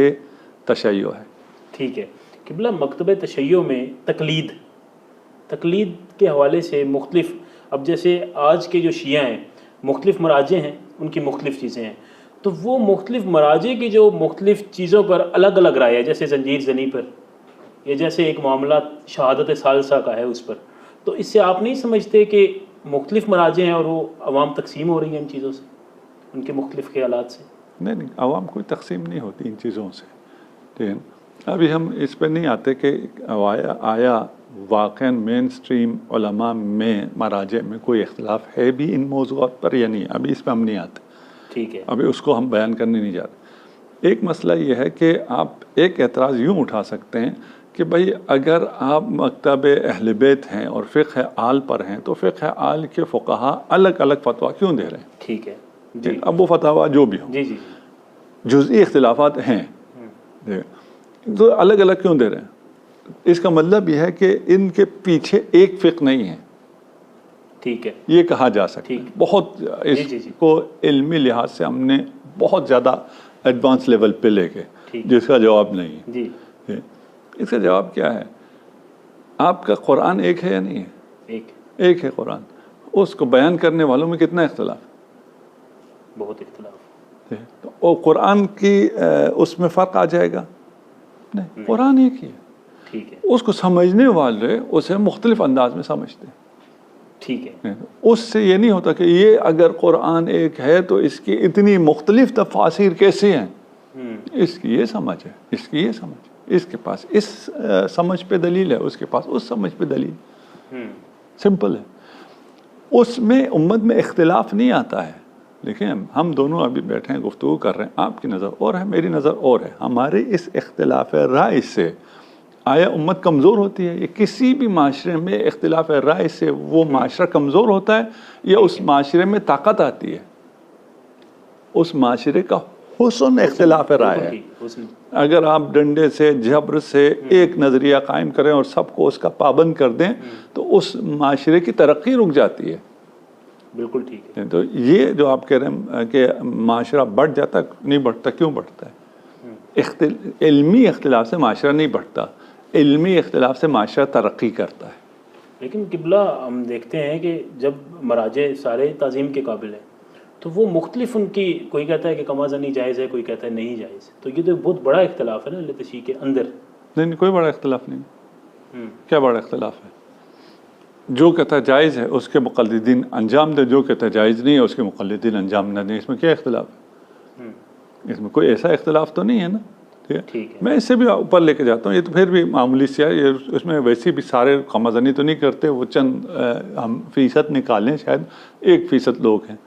तशय्यो है। ठीक है किबला, मकतब तशय्यो में तकलीद के हवाले से मुख्तलिफ, अब जैसे आज के जो शिया हैं मुख्तलिफ मराजे हैं, उनकी मुख्तलिफ चीज़ें हैं, तो वो मुख्तलिफ मराजे की जो मुख्तलिफ चीज़ों पर अलग अलग राय है, जैसे जंजीर ज़नी पर, या जैसे एक मामला शहादत सालसा का है उस पर, तो इससे आप नहीं समझते कि मुख्तलिफ मराजे हैं और वो अवाम तकसीम हो रही है इन चीज़ों से, उनके मुख्तलिफ ख्यालात से? नहीं, आवाम कोई तकसीम नहीं होती इन चीज़ों से। लेकिन अभी हम इस पर नहीं आते कि आया वाक़ई मेन स्ट्रीम उलमा में मराजे में कोई इख्तिलाफ है भी इन मौज़ूआत पर या नहीं, अभी इस पर हम नहीं आते। ठीक है, अभी उसको हम बयान करने नहीं जाते। एक मसला ये है कि आप एक एतराज़ यूँ उठा सकते हैं कि भाई अगर आप मकतब अहले बैत हैं और फ़िक़्ह आल पर हैं तो फ़िक़्ह आल के फ़ुक़हा अलग अलग फतवा क्यों दे रहे हैं? ठीक है जी, अब वो फतवा जो भी हो, जी जी, जुज़ई इख्तिलाफ़ात हैं तो अलग अलग क्यों दे रहे हैं? इसका मतलब यह है कि इनके पीछे एक फ़िक़्ह नहीं है। ठीक है, ये कहा जा सकता है। बहुत इसको इल्मी लिहाज से हमने बहुत ज़्यादा एडवांस लेवल पे लेके, जिसका जवाब नहीं है जी। इसका जवाब क्या है? आपका कुरान एक है या नहीं है? एक है कुरान। उसको बयान करने वालों में कितना इख्तिलाफ? बहुत इख्तिलाफ। तो कुरान की उसमें फ़र्क आ जाएगा? नहीं, कुरान एक ही है। ठीक है, उसको समझने वाले उसे मुख्तलिफ अंदाज में समझते हैं। ठीक है, उससे ये नहीं होता कि ये अगर कुरान एक है तो इसकी इतनी मुख्तलिफ तफासिर कैसे हैं। इसकी ये समझ है, इसकी ये समझ, इसके पास इस समझ पे दलील है, उसके पास उस समझ पे दलील। सिंपल है। उसमें उम्मत में इख्तिलाफ नहीं आता है। देखिए हम दोनों अभी बैठे हैं, गुफ्तगू कर रहे हैं, आपकी नज़र और है, मेरी नज़र और है। हमारे इस इख्तिलाफ राय से आया उम्मत कमज़ोर होती है? ये किसी भी माशरे में इख्तिलाफ राय से वो माशरा कमज़ोर होता है या उस माशरे में ताकत आती है? उस माशरे का हुस्न इख्तिलाफ राय है। अगर आप डंडे से जबर से एक नज़रिया कायम करें और सबको उसका पाबंद कर दें तो उस माशरे की तरक्की रुक जाती है। बिल्कुल ठीक है। तो ये जो आप कह रहे हैं कि माशरा बढ़ जाता, नहीं बढ़ता, क्यों बढ़ता है? इल्मी इख्तिलाफ से माशरा नहीं बढ़ता, इल्मी इख्तिलाफ से माशरा तरक्की करता है। लेकिन किबला हम देखते हैं कि जब मराजे सारे ताज़ीम के काबिल हैं तो वो मुख्तलिफ उनकी, कोई कहता है कि कमाज़नी जायज़ है, कोई कहता है नहीं जायज़, तो ये तो बहुत बड़ा इख्तिलाफ है ना तशरीह के अंदर। नहीं, कोई बड़ा इख्तिलाफ नहीं। क्या बड़ा इख्तिलाफ है? जो कहता है जायज़ है उसके मुक़ल्लिदीन अंजाम दे, जो कहता है जायज़ नहीं है उसके मुक़ल्लिदीन अंजाम न दें। इसमें क्या इख्तिलाफ है? इसमें कोई ऐसा इख्तिलाफ तो नहीं है ना। ठीक है, मैं इससे भी ऊपर लेके जाता हूँ। ये तो फिर भी मामूली सी है, ये उसमें वैसे भी सारे कमाज़नी तो नहीं करते, वो चंद हम फ़ीसद निकालें, शायद 1% लोग हैं,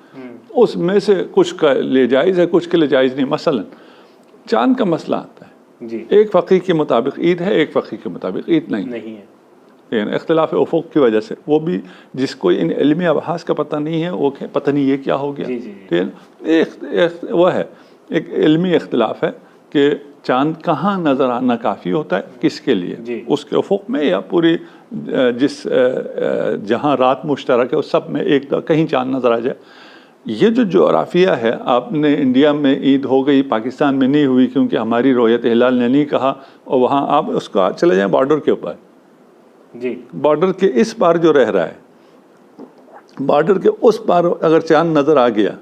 उसमें से कुछ का ले जायज़ है, कुछ के लिए जायज़ नहीं। मसलन चांद का मसला आता है जी। एक फ़क़ीह के मुताबिक ईद है, एक फ़क़ीह के मुताबिक ईद नहीं है। इख्तिलाफ उफ़ुक़ की वजह से, वो भी जिसको इन इल्मी अबहास का पता नहीं है वो पता नहीं ये क्या हो गया। ठीक है, एक वह है, एक इल्मी इख्तिलाफ है कि चांद कहाँ नज़र आना काफ़ी होता है, किसके लिए, उसके उफ़ुक़ में या पूरी जिस जहाँ रात मुश्तरक है उस सब में एक कहीं चांद नज़र आ जाए। ये जो जोग्राफिया है, आपने इंडिया में ईद हो गई, पाकिस्तान में नहीं हुई क्योंकि हमारी रोयत हिलाल ने नहीं कहा, और वहाँ आप उसको चले जाएँ बॉर्डर के ऊपर जी, बॉर्डर के इस पार जो रह रहा है, बॉर्डर के उस पार अगर चांद नज़र आ गया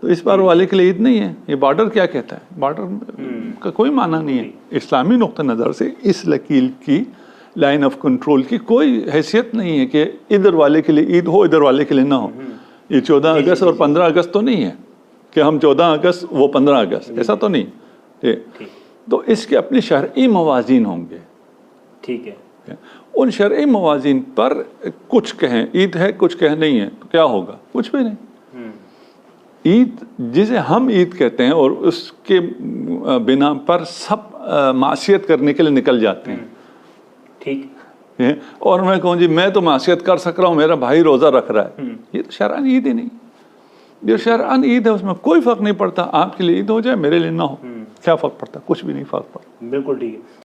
तो इस पार वाले के लिए ईद नहीं है। ये बॉर्डर क्या कहता है? बॉर्डर का कोई माना नहीं है। इस्लामी नुक्ता नज़र से इस लकीर की, लाइन ऑफ कंट्रोल की कोई हैसियत नहीं है कि इधर वाले के लिए ईद हो, इधर वाले के लिए ना हो। ये 14 अगस्त और 15 अगस्त तो नहीं है कि हम 14 अगस्त वो 15 अगस्त, ऐसा तो नहीं। तो इसके अपने शरई मवाज़ीन होंगे। ठीक है, उन शरई मवाज़ीन पर कुछ कहें ईद है, कुछ कहें नहीं है, तो क्या होगा? कुछ भी नहीं। ईद जिसे हम ईद कहते हैं और उसके बिना पर सब मासियत करने के लिए निकल जाते हैं। ठीक, और मैं कहूँ जी मैं तो मासियत कर सक रहा हूँ, मेरा भाई रोज़ा रख रहा है, ये तो शरअन ईद ही नहीं। जो शरअन ईद है उसमें कोई फ़र्क नहीं पड़ता, आपके लिए ईद हो जाए मेरे लिए ना हो, क्या फ़र्क पड़ता, कुछ भी नहीं फ़र्क पड़ता। बिल्कुल ठीक है।